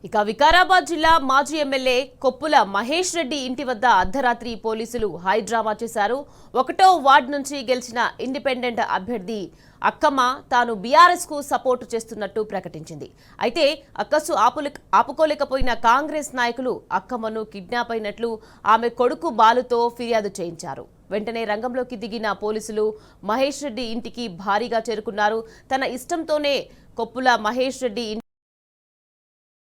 ఇక వికారాబాద్ జిల్లా మాజీ ఎమ్మెల్యే కొప్పుల మహేష్ రెడ్డి ఇంటి వద్ద అర్ధరాత్రి పోలీసులు హై డ్రామా చేశారు. 1వ వార్డు నుంచి గెలిచిన ఇండిపెండెంట్ అభ్యర్థి అక్కమ్మ తాను బీఆర్ఎస్ కు సపోర్టు చేస్తున్నట్టు ప్రకటించింది. అయితే అక్కసు ఆపుకోలేకపోయిన కాంగ్రెస్ నాయకులు అక్కమ్మను కిడ్నాప్ అయినట్లు ఆమె కొడుకు బాలుతో ఫిర్యాదు చేయించారు. వెంటనే రంగంలోకి దిగిన పోలీసులు మహేష్ రెడ్డి ఇంటికి భారీగా చేరుకున్నారు. తన ఇష్టంతోనే కొప్పుల మహేష్ రెడ్డి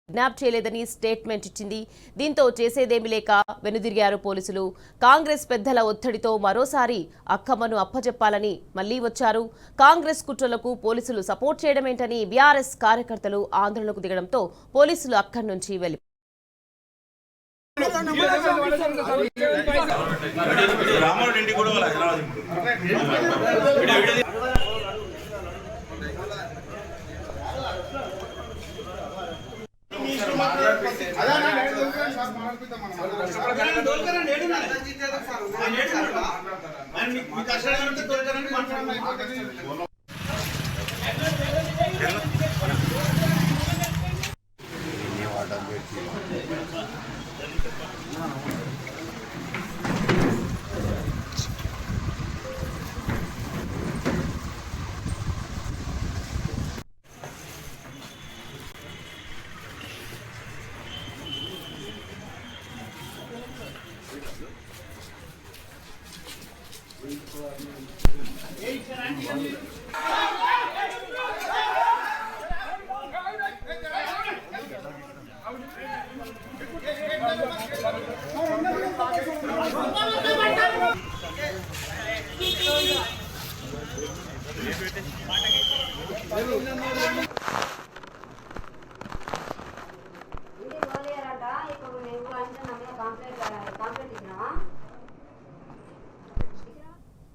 కిడ్నాప్ చేయలేదని స్టేట్మెంట్ ఇచ్చింది. దీంతో చేసేదేమీ లేక వెనుదిరిగారు పోలీసులు. కాంగ్రెస్ పెద్దల ఒత్తిడితో మరోసారి అక్కమ్మను అప్పజెప్పాలని మళ్లీ వచ్చారు. కాంగ్రెస్ కుట్రలకు పోలీసులు సపోర్ట్ చేయడమేంటని బీఆర్ఎస్ కార్యకర్తలు ఆందోళనకు దిగడంతో పోలీసులు అక్కడి నుంచి వెళ్లి కంప్లైంట్ ఇచ్చినావా?